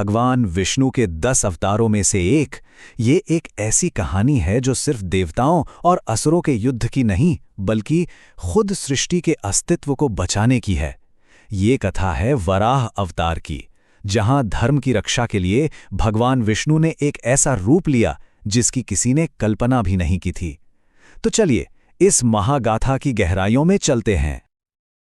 भगवान विष्णु के 10 अवतारों में से ये एक ऐसी कहानी है जो सिर्फ देवताओं और असुरों के युद्ध की नहीं, बल्कि खुद सृष्टि के अस्तित्व को बचाने की है। ये कथा है वराह अवतार की, जहां धर्म की रक्षा के लिए भगवान विष्णु ने एक ऐसा रूप लिया जिसकी किसी ने कल्पना भी नहीं की थी। तो चलिए इस महागाथा की गहराइयों में चलते हैं।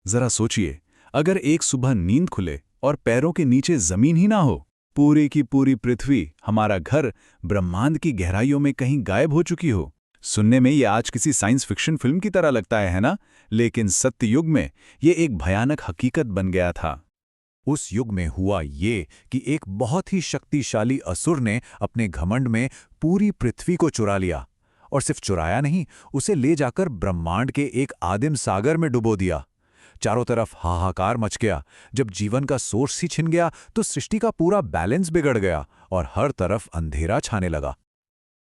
जरा सोचिए, अगर एक सुबह नींद खुले और पैरों के नीचे जमीन ही ना हो, पूरी की पूरी पृथ्वी, हमारा घर, ब्रह्मांड की गहराइयों में कहीं गायब हो चुकी हो। सुनने में ये आज किसी साइंस फिक्शन फिल्म की तरह लगता है ना? लेकिन सत्ययुग में ये एक भयानक हकीकत बन गया था। उस युग में हुआ ये कि एक बहुत ही शक्तिशाली असुर ने अपने घमंड में पूरी पृथ्वी को चुरा लिया, और सिर्फ चुराया नहीं, उसे ले जाकर ब्रह्मांड के एक आदिम सागर में डुबो दिया। चारों तरफ हाहाकार मच गया। जब जीवन का सोर्स ही छिन गया तो सृष्टि का पूरा बैलेंस बिगड़ गया और हर तरफ अंधेरा छाने लगा।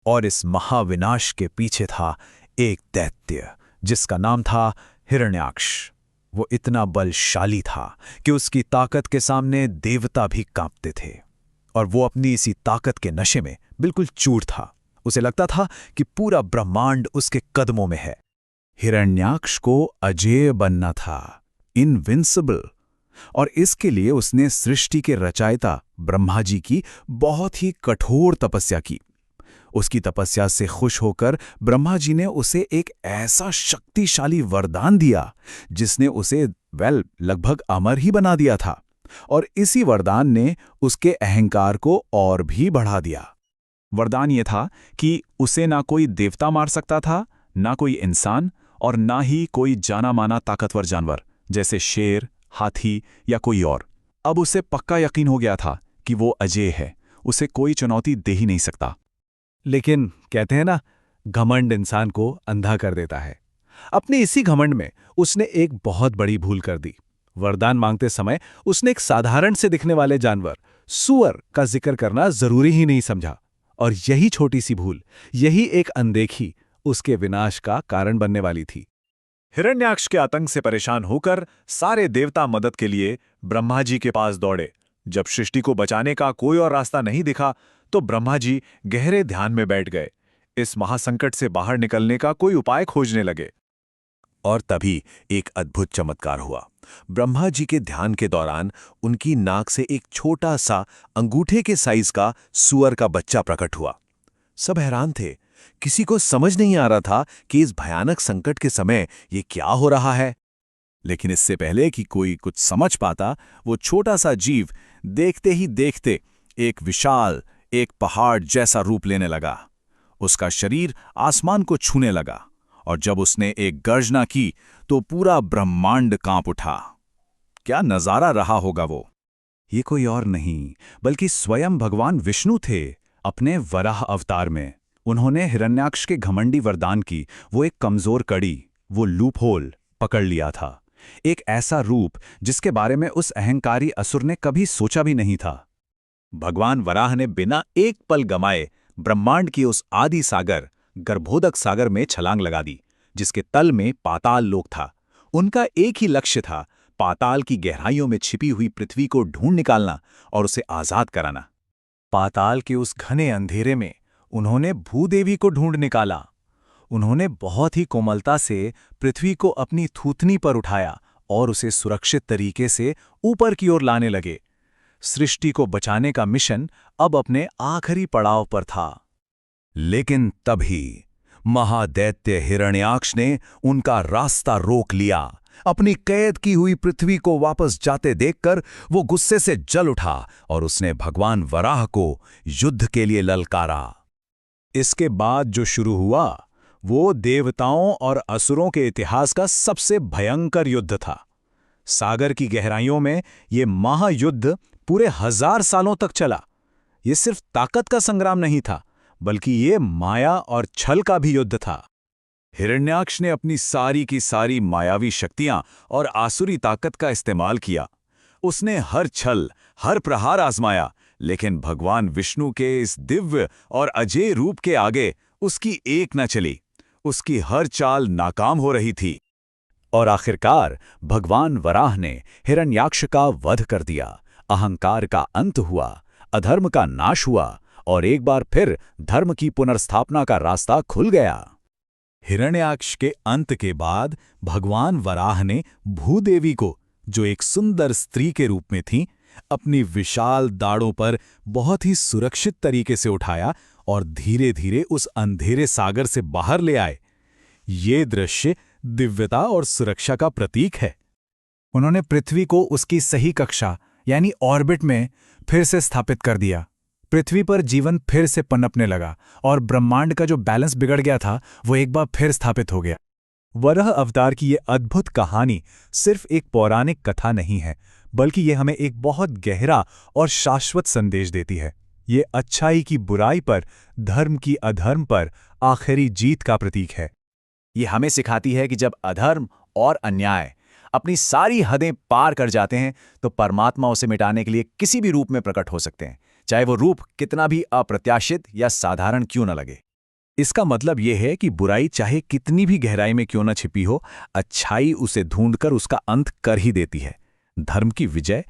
और इस महाविनाश के पीछे था एक दैत्य जिसका नाम था हिरण्याक्ष। वो इतना बलशाली था कि उसकी ताकत के सामने देवता भी कांपते थे, और वो अपनी इसी ताकत के नशे में बिल्कुल चूर था। उसे लगता था कि पूरा ब्रह्मांड उसके कदमों में है। हिरण्याक्ष को अजेय बनना था, इनविंसिबल, और इसके लिए उसने सृष्टि के रचयिता ब्रह्मा जी की बहुत ही कठोर तपस्या की। उसकी तपस्या से खुश होकर ब्रह्मा जी ने उसे एक ऐसा शक्तिशाली वरदान दिया जिसने उसे लगभग अमर ही बना दिया था, और इसी वरदान ने उसके अहंकार को और भी बढ़ा दिया। वरदान ये था कि उसे ना कोई देवता मार सकता था, ना कोई इंसान, और ना ही कोई जाना माना ताकतवर जानवर जैसे शेर, हाथी या कोई और। अब उसे पक्का यकीन हो गया था कि वो अजेय है, उसे कोई चुनौती दे ही नहीं सकता। लेकिन कहते हैं ना, घमंड इंसान को अंधा कर देता है। अपने इसी घमंड में उसने एक बहुत बड़ी भूल कर दी। वरदान मांगते समय उसने एक साधारण से दिखने वाले जानवर सूअर का जिक्र करना जरूरी ही नहीं समझा, और यही छोटी सी भूल, यही एक अनदेखी उसके विनाश का कारण बनने वाली थी। हिरण्याक्ष के आतंक से परेशान होकर सारे देवता मदद के लिए ब्रह्मा जी के पास दौड़े। जब सृष्टि को बचाने का कोई और रास्ता नहीं दिखा तो ब्रह्मा जी गहरे ध्यान में बैठ गए। इस महासंकट से बाहर निकलने का कोई उपाय खोजने लगे। और तभी एक अद्भुत चमत्कार हुआ। ब्रह्मा जी के ध्यान के दौरान उनकी नाक से एक छोटा सा अंगूठे के साइज का सूअर का बच्चा प्रकट हुआ। सब हैरान थे। किसी को समझ नहीं आ रहा था कि इस भयानक संकट के समय ये क्या हो रहा है। लेकिन इससे पहले कि कोई कुछ समझ पाता, वो छोटा सा जीव देखते ही देखते एक विशाल, एक पहाड़ जैसा रूप लेने लगा। उसका शरीर आसमान को छूने लगा, और जब उसने एक गर्जना की तो पूरा ब्रह्मांड कांप उठा। क्या नजारा रहा होगा वो! ये कोई और नहीं बल्कि स्वयं भगवान विष्णु थे, अपने वराह अवतार में। उन्होंने हिरण्याक्ष के घमंडी वरदान की वो एक कमजोर कड़ी, वो लूपहोल पकड़ लिया था। एक ऐसा रूप जिसके बारे में उस अहंकारी असुर ने कभी सोचा भी नहीं था। भगवान वराह ने बिना एक पल गमाए ब्रह्मांड की उस आदि सागर, गर्भोदक सागर में छलांग लगा दी, जिसके तल में पाताल लोक था। उनका एक ही लक्ष्य था, पाताल की गहराइयों में छिपी हुई पृथ्वी को ढूंढ निकालना और उसे आजाद कराना। पाताल के उस घने अंधेरे में उन्होंने भूदेवी को ढूंढ निकाला। उन्होंने बहुत ही कोमलता से पृथ्वी को अपनी थूथनी पर उठाया और उसे सुरक्षित तरीके से ऊपर की ओर लाने लगे। सृष्टि को बचाने का मिशन अब अपने आखिरी पड़ाव पर था। लेकिन तभी महादैत्य हिरण्याक्ष ने उनका रास्ता रोक लिया। अपनी कैद की हुई पृथ्वी को वापस जाते देखकर वो गुस्से से जल उठा और उसने भगवान वराह को युद्ध के लिए ललकारा। इसके बाद जो शुरू हुआ वो देवताओं और असुरों के इतिहास का सबसे भयंकर युद्ध था। सागर की गहराइयों में ये महायुद्ध पूरे 1000 सालों तक चला। ये सिर्फ ताकत का संग्राम नहीं था, बल्कि ये माया और छल का भी युद्ध था। हिरण्याक्ष ने अपनी सारी की सारी मायावी शक्तियां और आसुरी ताकत का इस्तेमाल किया। उसने हर छल, हर प्रहार आजमाया, लेकिन भगवान विष्णु के इस दिव्य और अजेय रूप के आगे उसकी एक न चली। उसकी हर चाल नाकाम हो रही थी। और आखिरकार भगवान वराह ने हिरण्याक्ष का वध कर दिया। अहंकार का अंत हुआ। अधर्म का नाश हुआ और एक बार फिर धर्म की पुनर्स्थापना का रास्ता खुल गया। हिरण्याक्ष के अंत के बाद भगवान वराह ने भूदेवी को, जो एक सुंदर स्त्री के रूप में थी, अपनी विशाल दाढ़ों पर बहुत ही सुरक्षित तरीके से उठाया और धीरे धीरे उस अंधेरे सागर से बाहर ले आए। ये दृश्य दिव्यता और सुरक्षा का प्रतीक है। उन्होंने पृथ्वी को उसकी सही कक्षा यानी ऑर्बिट में फिर से स्थापित कर दिया। पृथ्वी पर जीवन फिर से पनपने लगा और ब्रह्मांड का जो बैलेंस बिगड़ गया था वो एक बार फिर स्थापित हो गया। वराह अवतार की ये अद्भुत कहानी सिर्फ एक पौराणिक कथा नहीं है, बल्कि ये हमें एक बहुत गहरा और शाश्वत संदेश देती है। ये अच्छाई की बुराई पर, धर्म की अधर्म पर आखिरी जीत का प्रतीक है। ये हमें सिखाती है कि जब अधर्म और अन्याय अपनी सारी हदें पार कर जाते हैं तो परमात्मा उसे मिटाने के लिए किसी भी रूप में प्रकट हो सकते हैं, चाहे वो रूप कितना भी अप्रत्याशित या साधारण क्यों न लगे। इसका मतलब यह है कि बुराई चाहे कितनी भी गहराई में क्यों न छिपी हो, अच्छाई उसे ढूंढकर उसका अंत कर ही देती है। धर्म की विजय